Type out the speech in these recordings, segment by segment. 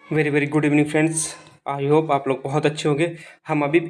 Very very good evening friends. I hope आप लोग बहुत अच्छे होंगे। हम अभी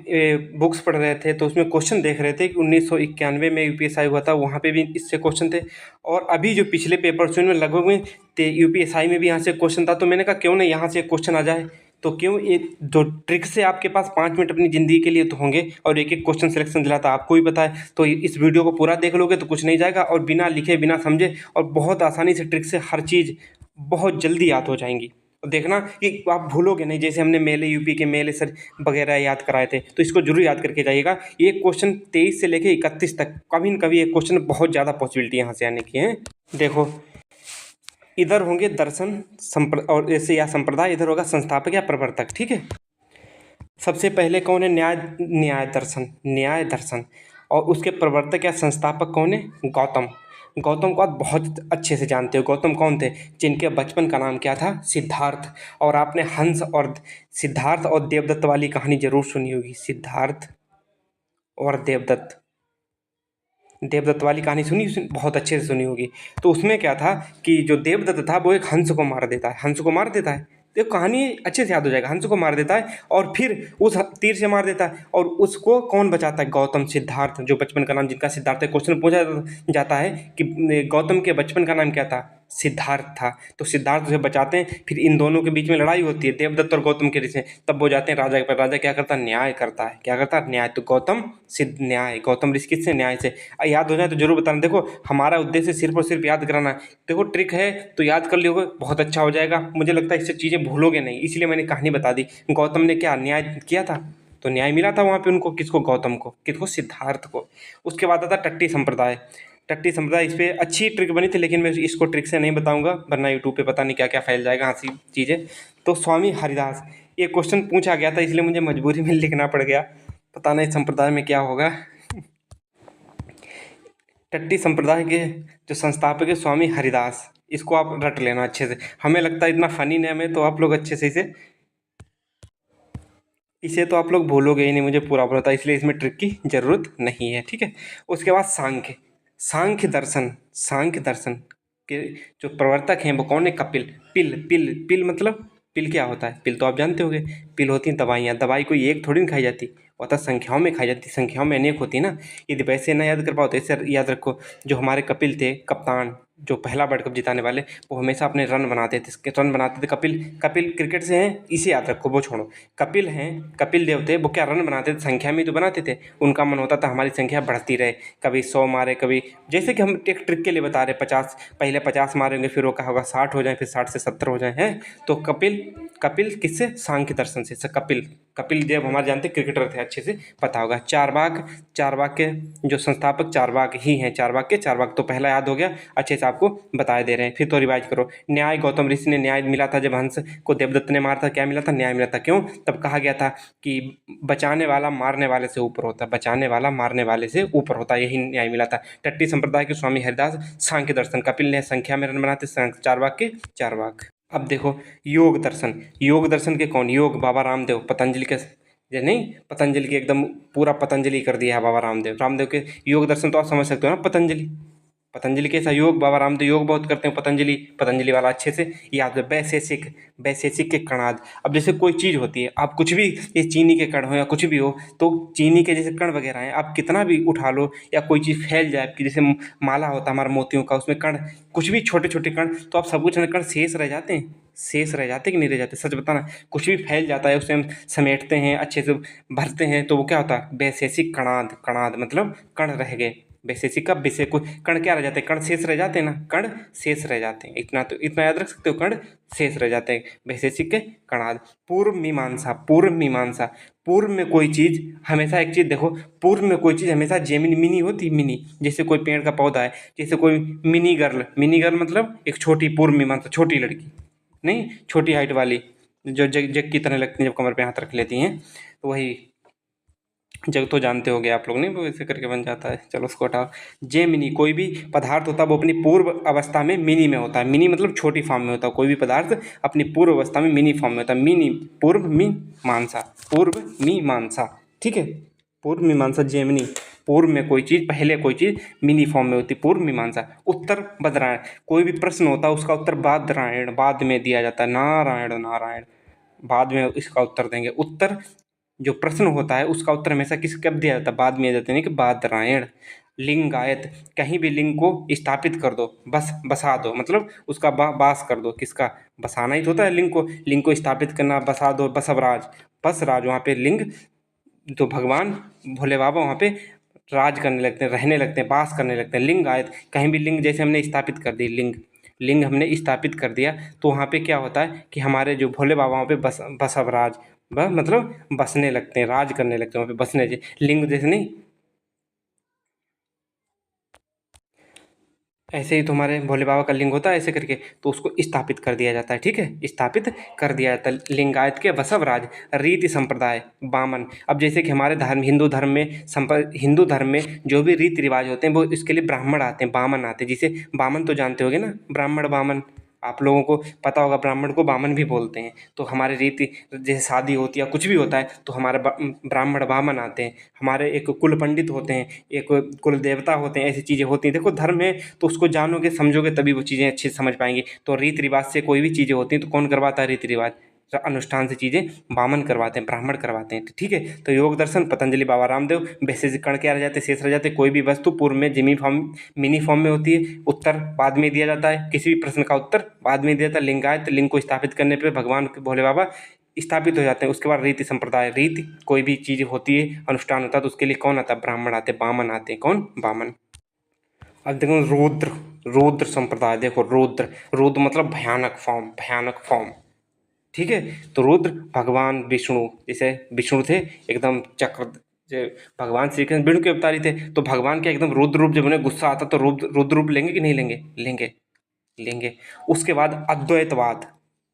बुक्स पढ़ रहे थे तो उसमें क्वेश्चन देख रहे थे कि 1991 में यूपीएसआई हुआ था, वहाँ पे भी इससे क्वेश्चन थे। और अभी जो पिछले पेपर से उनमें लगभग में यूपीएसआई में भी यहाँ से क्वेश्चन था, तो मैंने कहा क्यों ना यहाँ से क्वेश्चन आ जाए। तो क्यों ये जो ट्रिक से आपके पास 5 मिनट अपनी ज़िंदगी के लिए तो होंगे, और एक एक क्वेश्चन सिलेक्शन दिलाता आपको भी पता है। तो इस वीडियो को पूरा देख लोगे तो कुछ नहीं जाएगा, और बिना लिखे बिना समझे और बहुत आसानी से ट्रिक से हर चीज़ बहुत जल्दी याद हो जाएंगी। और देखना कि आप भूलोगे नहीं, जैसे हमने मेले यूपी के मेले सर वगैरह याद कराए थे, तो इसको जरूर याद करके जाइएगा। ये क्वेश्चन 23 से लेके 31 तक कभी न कभी एक क्वेश्चन बहुत ज़्यादा पॉसिबिलिटी यहाँ से आने की है। देखो, इधर होंगे दर्शन और ऐसे या संप्रदाय, इधर होगा संस्थापक या प्रवर्तक। ठीक है, सबसे पहले कौन है? न्याय दर्शन। और उसके प्रवर्तक या संस्थापक कौन है? गौतम। गौतम को आप बहुत अच्छे से जानते हो। गौतम कौन थे? जिनके बचपन का नाम क्या था? सिद्धार्थ। और आपने सिद्धार्थ और देवदत्त वाली कहानी जरूर सुनी होगी। सिद्धार्थ और देवदत्त वाली कहानी बहुत अच्छे से सुनी होगी। तो उसमें क्या था कि जो देवदत्त था वो एक हंस को मार देता है। तो कहानी अच्छे से याद हो जाएगा। हंस को मार देता है और फिर उस तीर से मार देता है, और उसको कौन बचाता है? गौतम। सिद्धार्थ, जो बचपन का नाम जिनका सिद्धार्थ है। क्वेश्चन पूछा जाता है कि गौतम के बचपन का नाम क्या था? सिद्धार्थ था। तो सिद्धार्थ उसे बचाते हैं, फिर इन दोनों के बीच में लड़ाई होती है, देवदत्त और गौतम के बीच में। तब वो जाते हैं राजा के पास। राजा क्या करता है? न्याय करता है। क्या करता है? न्याय। तो गौतम सिद्ध न्याय। गौतम ऋषि किससे? न्याय से। याद हो जाए तो जरूर बताना। देखो, हमारा उद्देश्य सिर्फ और सिर्फ याद कराना है। देखो, ट्रिक है तो याद कर लियोगे, बहुत अच्छा हो जाएगा। मुझे लगता है इससे चीज़ें भूलोगे नहीं, इसलिए मैंने कहानी बता दी। गौतम ने क्या न्याय किया था? तो न्याय मिला था वहाँ पे उनको। किसको? गौतम को। किसको? सिद्धार्थ को। उसके बाद आता टट्टी संप्रदाय। टट्टी संप्रदाय, इस पर अच्छी ट्रिक बनी थी, लेकिन मैं इसको ट्रिक से नहीं बताऊंगा, वरना यूट्यूब पे पता नहीं क्या क्या फैल जाएगा हंसी चीज़ें। तो स्वामी हरिदास, ये क्वेश्चन पूछा गया था, इसलिए मुझे मजबूरी में लिखना पड़ गया। पता नहीं संप्रदाय में क्या होगा। टट्टी संप्रदाय के जो संस्थापक है स्वामी हरिदास, इसको आप रट लेना अच्छे से। हमें लगता है इतना फनी नेम है, तो आप लोग अच्छे से इसे तो आप लोग भूलोगे ही नहीं, मुझे पूरा पता, इसलिए इसमें ट्रिक की जरूरत नहीं है। ठीक है, उसके बाद सांख्य दर्शन के जो प्रवर्तक हैं वो कौन है? कपिल। पिल मतलब पिल क्या होता है? पिल तो आप जानते होंगे। पिल होती हैं दवाइयाँ। दवाई कोई एक थोड़ी ना खाई जाती, वो तो संख्याओं में खाई जाती, संख्याओं में अनेक होती है ना। यदि वैसे ना याद कर पाओ तो ऐसे याद रखो। जो हमारे कपिल थे, कप्तान, जो पहला वर्ल्ड कप जिताने वाले, वो हमेशा अपने रन बनाते थे। कपिल कपिल क्रिकेट से हैं, इसे याद रखो, वो छोड़ो। कपिल हैं, कपिल देव थे, वो क्या रन बनाते थे? संख्या में तो बनाते थे। उनका मन होता था हमारी संख्या बढ़ती रहे, कभी 100 मारे, कभी जैसे कि हम एक ट्रिक के लिए बता रहे 50, पहले 50 मारेंगे, फिर वो क्या होगा 60 हो जाए, फिर 60 से 70 हो जाए हैं। तो कपिल कपिल किससे? सांख्य दर्शन से। कपिल देव हमारे जानते क्रिकेटर थे, अच्छे से पता होगा। चारवाक के जो संस्थापक चारवाक ही हैं। चारवाक तो पहला याद हो गया, अच्छे से आपको बताए दे रहे हैं, फिर तो रिवाइज करो। न्याय, गौतम ऋषि ने न्याय मिला था जब हंस को देवदत्त ने मारा था। क्या मिला था? न्याय मिला था। क्यों? तब कहा गया था कि बचाने वाला मारने वाले से ऊपर होता है, बचाने वाला मारने वाले से ऊपर होता है, यही न्याय मिला था। टट्टी संप्रदाय के स्वामी हरिदास, सांख्य दर्शन। कपिल ने संख्या में रन बनाते, चारवाक। अब देखो, योग दर्शन के कौन? योग बाबा रामदेव, पतंजलि के, ये नहीं, पतंजलि के एकदम पूरा पतंजलि कर दिया है बाबा रामदेव के योग दर्शन तो आप समझ सकते हो ना। पतंजलि के सहयोग, बाबा रामदेव योग बहुत करते हैं। पतंजलि वाला अच्छे से याद है। वैशेषिक के कणाद। अब जैसे कोई चीज़ होती है, आप कुछ भी, ये चीनी के कण हो या कुछ भी हो, तो चीनी के जैसे कण वगैरह हैं, आप कितना भी उठा लो या कोई चीज़ फैल जाए आपकी, जैसे माला होता है हमारे मोतियों का, उसमें कण, कुछ भी छोटे छोटे कण, तो आप सब कुछ कण शेष रह जाते हैं। शेष रह जाते कि नहीं रह जाते? सच बताना। कुछ भी फैल जाता है, उसे हम समेटते हैं, अच्छे से भरते हैं, तो वो क्या होता है? वैशेषिक कणाद मतलब कण रह गए। वैशेषिक का विषय, कुछ कण क्या रह जाते हैं? कण शेष रह जाते हैं ना, कण शेष रह जाते हैं। इतना याद रख सकते हो, कण शेष रह जाते हैं, वैशेषिक के कणाद। पूर्व मीमांसा। पूर्व में कोई चीज़ हमेशा, एक चीज़ देखो, पूर्व में कोई चीज़ हमेशा जेमिनी मिनी होती, मिनी, जैसे कोई पेड़ का पौधा है, जैसे कोई मिनी गर्ल मतलब एक छोटी, पूर्व मीमांसा छोटी लड़की, नहीं, छोटी हाइट वाली, जो जग की तरह लगती है जब कमर पे हाथ रख लेती हैं, तो वही जग तो जानते होगे आप लोग, नहीं, वो ऐसे करके बन जाता है। चलो उसको हटाओ। जेमिनी, कोई भी पदार्थ होता है वो अपनी पूर्व अवस्था में मिनी में होता है। मिनी मतलब छोटी फॉर्म में होता है। कोई भी पदार्थ अपनी पूर्व अवस्था में मिनी फॉर्म में होता है। मिनी, पूर्व मीमांसा। ठीक है, पूर्व मीमांसा, जेमिनी, पूर्व में कोई चीज़, पहले कोई चीज़ मिनी फॉर्म में होती, पूर्व मीमांसा। उत्तर बदरायण, कोई भी प्रश्न होता है उसका उत्तर बाद में दिया जाता है। नारायण नारायण, बाद में इसका उत्तर देंगे। उत्तर जो प्रश्न होता है उसका उत्तर हमेशा किस कब दिया जाता है, बाद में दिया जाता है, यानी कि बादरायण। लिंगायत, कहीं भी लिंग को स्थापित कर दो, बस बसा दो, मतलब उसका बास कर दो, किसका, बसाना ही तो होता है लिंग को स्थापित करना, बसा दो, बसवराज, बसराज, वहाँ पे लिंग, तो भगवान भोले बाबा वहाँ पे राज करने लगते हैं, रहने लगते हैं, वास करने लगते हैं। लिंगायत, कहीं भी लिंग जैसे हमने स्थापित कर दी, लिंग लिंग हमने स्थापित कर दिया, तो वहाँ पे क्या होता है कि हमारे जो भोले बाबा वहाँ पे बसवराज, मतलब बसने लगते हैं, राज करने लगते हैं वहाँ पे, बसने लिंग जैसे नहीं, ऐसे ही तो हमारे भोले बाबा का लिंग होता है ऐसे करके, तो उसको स्थापित कर दिया जाता है, ठीक है, स्थापित कर दिया जाता है। लिंगायत के बसवराज, रीति संप्रदाय बामन। अब जैसे कि हमारे धर्म, हिंदू धर्म में जो भी रीति रिवाज होते हैं वो इसके लिए ब्राह्मण आते हैं, बामन आते हैं, जिसे बामन तो जानते होगे ना, ब्राह्मण बामन, आप लोगों को पता होगा, ब्राह्मण को बामन भी बोलते हैं। तो हमारे रीति, जैसे शादी होती है या कुछ भी होता है तो हमारे ब्राह्मण बामन आते हैं, हमारे एक कुल पंडित होते हैं, एक कुल देवता होते हैं, ऐसी चीज़ें होती हैं। देखो धर्म है तो उसको जानोगे समझोगे तभी वो चीज़ें अच्छे से समझ पाएंगे। तो रीति रिवाज से कोई भी चीज़ें होती हैं तो कौन करवाता है रीति रिवाज, अनुष्ठान से चीज़ें बामन करवाते हैं, ब्राह्मण करवाते हैं, ठीक है। तो योग दर्शन पतंजलि बाबा रामदेव, वैसे कण क्या रह जाते, शेष रह जाते, कोई भी वस्तु पूर्व में जिमी फॉर्म, मिनी फॉर्म में होती है, उत्तर बाद में दिया जाता है, किसी भी प्रश्न का उत्तर बाद में दिया जाता है। लिंगायत, लिंग को स्थापित करने पर भगवान भोले बाबा स्थापित हो जाते हैं। उसके बाद रीति संप्रदाय, रीति कोई भी चीज़ होती है, अनुष्ठान होता है, तो उसके लिए कौन आता है, ब्राह्मण आते हैं, बामन आते हैं, कौन, बामन। अब देखो रुद्र, रुद्र संप्रदाय, देखो रुद्र, रुद्र मतलब भयानक फॉर्म, भयानक फॉर्म, ठीक है। तो रुद्र भगवान विष्णु, जैसे विष्णु थे एकदम चक्र, जो भगवान श्री कृष्ण विष्णु के अवतारी थे, तो भगवान के एकदम रुद्र रूप, जब उन्हें गुस्सा आता तो रुद्र रूप लेंगे कि नहीं लेंगे, लेंगे, लेंगे। उसके बाद अद्वैतवाद,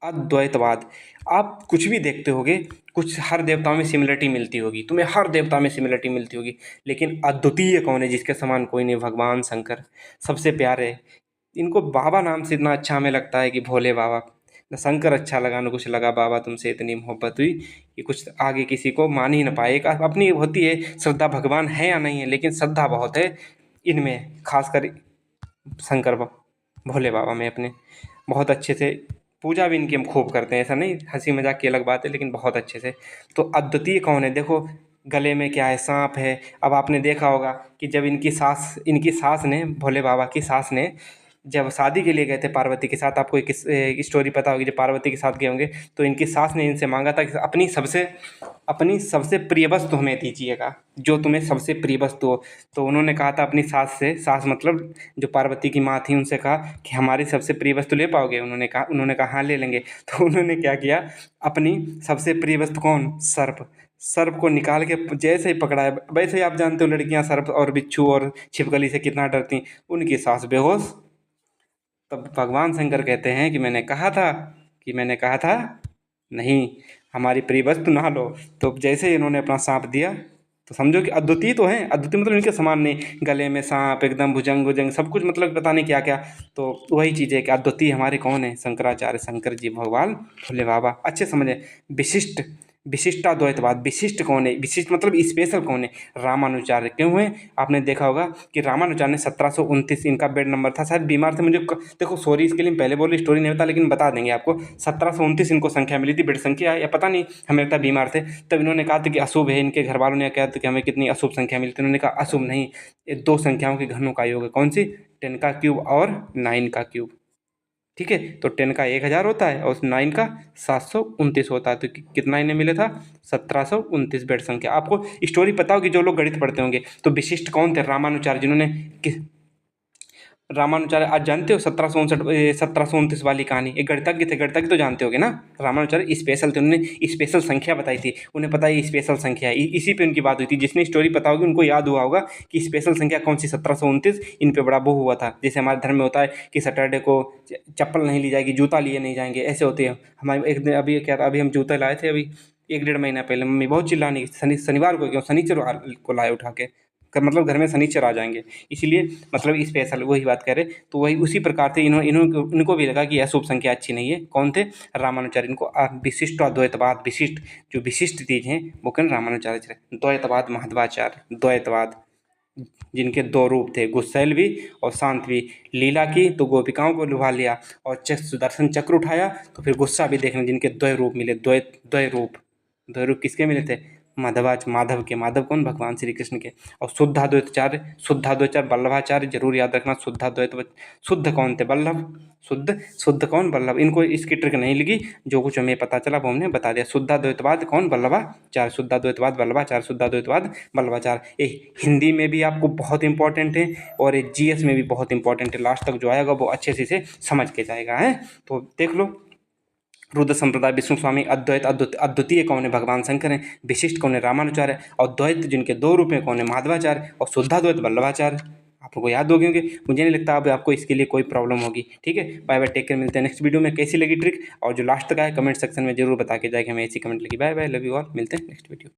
अद्वैतवाद, आप कुछ भी देखते होगे, कुछ हर देवताओं में सिमिलरिटी मिलती होगी, तुम्हें हर देवता में सिमिलरिटी मिलती होगी, लेकिन अद्वितीय कौन है, जिसके समान कोई नहीं, भगवान शंकर सबसे प्यारे। इनको बाबा नाम से इतना अच्छा हमें लगता है कि भोले बाबा, न शंकर अच्छा लगा न कुछ लगा, बाबा तुमसे इतनी मोहब्बत हुई कि कुछ आगे किसी को मान ही ना पाए। एक अपनी होती है श्रद्धा, भगवान है या नहीं है, लेकिन श्रद्धा बहुत है इनमें, खासकर शंकर भोले बाबा में अपने, बहुत अच्छे से पूजा भी इनकी हम खूब करते हैं, ऐसा नहीं, हंसी मजाक की अलग बात है लेकिन बहुत अच्छे से। तो अद्वितीय कौन है, देखो गले में क्या है, सांप है। अब आपने देखा होगा कि जब इनकी सास ने, भोले बाबा की सास ने जब शादी के लिए गए थे पार्वती के साथ, आपको एक स्टोरी पता होगी, जब पार्वती के साथ गए होंगे तो इनकी सास ने इनसे मांगा था कि अपनी सबसे प्रिय वस्तु हमें दीजिएगा, जो तुम्हें सबसे प्रिय वस्तु हो। तो उन्होंने कहा था अपनी सास से, सास मतलब जो पार्वती की माँ थी, उनसे कहा कि हमारी सबसे प्रिय वस्तु ले पाओगे, उन्होंने कहा हाँ ले लेंगे। तो उन्होंने क्या किया, अपनी सबसे प्रिय वस्तु कौन, सर्प, सर्प को निकाल के जैसे ही पकड़ा है, वैसे ही आप जानते हो लड़कियां सर्प और बिच्छू और छिपकली से कितना डरती, उनकी सास बेहोश। तब भगवान शंकर कहते हैं कि मैंने कहा था नहीं, हमारी प्रिय वस्तु ना लो। तो जैसे ही इन्होंने अपना सांप दिया, तो समझो कि अद्वितीय तो हैं, अद्वितीय मतलब इनके समान नहीं, गले में सांप एकदम, भुजंग भुजंग सब कुछ, मतलब पता नहीं क्या क्या। तो वही चीज़ है कि अद्वितीय हमारे कौन है, शंकराचार्य, शंकर जी भगवान भोले बाबा, अच्छे समझे। विशिष्ट, विशिष्टाद्वैतवाद, विशिष्ट कौन है, विशिष्ट मतलब स्पेशल कौन है, रामानुचार्य क्यों है। आपने देखा होगा कि रामानुचार्य ने 1729, इनका बेड नंबर था, शायद बीमार थे, देखो सॉरी इसके लिए पहले बोली, स्टोरी नहीं बता लेकिन बता देंगे आपको। 1729 इनको संख्या मिली थी, बेड संख्या, या पता नहीं, हमें लगता है बीमार थे। तब इन्होंने कहा था कि अशुभ है, इनके घर वालों ने कहा था कि हमें कितनी अशुभ संख्या मिली थी, उन्होंने कहा अशुभ नहीं, ये दो संख्याओं के घनों का योग है, कौन सी, 10 का क्यूब और 9 का क्यूब, ठीक है। तो 10 का 1000 होता है और 9 का 729 होता है, तो कितना इन्हें मिला था, 1729 बेड संख्या। आपको स्टोरी पता होगी जो लोग गणित पढ़ते होंगे। तो विशिष्ट कौन थे, रामानुचार्य, जिन्होंने रामानुचार्य, आज जानते हो 1729 वाली कहानी, एक गणितज्ञ थे, गणितज्ञ तो जानते होगे ना। रामानुचार्य स्पेशल थे, उन्होंने स्पेशल संख्या बताई थी, उन्हें पता है स्पेशल संख्या है, इसी पे उनकी बात हुई थी। जिसने स्टोरी पता होगी उनको याद हुआ होगा कि स्पेशल संख्या कौन सी, 1729, इन पे बड़ा वो हुआ था। जैसे हमारे धर्म में होता है कि सैटरडे को चप्पल नहीं ली जाएगी, जूता लिए नहीं जाएंगे, ऐसे होते हैं हमारे। एक दिन अभी क्या था, अभी हम जूते लाए थे, अभी 1 डेढ़ महीना पहले, मम्मी बहुत चिल्लानी, शनिवार को क्यों, शनिचर को लाए उठा के, मतलब घर में शनिचर आ जाएंगे, इसीलिए मतलब स्पेशल, वही बात कह रहे। तो वही उसी प्रकार से इनको भी लगा कि यह शुभ संख्या अच्छी नहीं है, कौन थे, रामानुचार्य। इनको विशिष्ट अद्वैतवाद, विशिष्ट जो विशिष्ट चीज़ हैं वो कौन, रामानुचार्य थे। द्वैतवाद, महध्वाचार्य, द्वैतवाद, जिनके दो रूप थे, गुस्सैल भी और शांत भी। लीला की तो गोपिकाओं को लुभा लिया, और सुदर्शन चक्र उठाया तो फिर गुस्सा भी देखना, जिनके द्वय रूप मिले, द्वय द्वय रूप। द्वय रूप किसके मिले थे? माधव के। माधव कौन? भगवान श्री कृष्ण के। और शुद्धाद्वैताचार्य वल्लभाचार्य, जरूर याद रखना। शुद्ध कौन थे? वल्लभ। शुद्ध कौन? वल्लभ। इनको इसकी ट्रिक नहीं लगी, जो कुछ हमें पता चला वो हमने बता दिया। शुद्धाद्वैतवाद कौन? वल्लभाचार्य। शुद्धाद्वैतवाद वल्लभाचार्य, शुद्धाद्वैतवाद वल्लभाचार्य। ये हिंदी में भी आपको बहुत इंपॉर्टेंट है, और ये जीएस में भी बहुत इंपॉर्टेंट है। लास्ट तक जो आएगा वो अच्छे से इसे समझ के जाएगा है। तो देख लो, रुद्र संप्रदाय विष्णु स्वामी, अद्वितीय कौन है? भगवान शंकर हैं। विशिष्ट कौन है? रामानुचार्य। और द्वैत जिनके दो रूप हैं कौन है? माधवाचार्य। और शुद्धाद्वैत वल्लभाचार्य। आप लोगों को याद हो गए होंगे, मुझे नहीं लगता अब आपको इसके लिए कोई प्रॉब्लम होगी। ठीक है, बाय बाय, टेक केयर, मिलते हैं नेक्स्ट वीडियो में। कैसी लगी ट्रिक, और जो लास्ट तक आए कमेंट सेक्शन में जरूर बता के जाए कि हमें ऐसी कमेंट लगी। Bye bye, love you all, मिलते हैं नेक्स्ट वीडियो।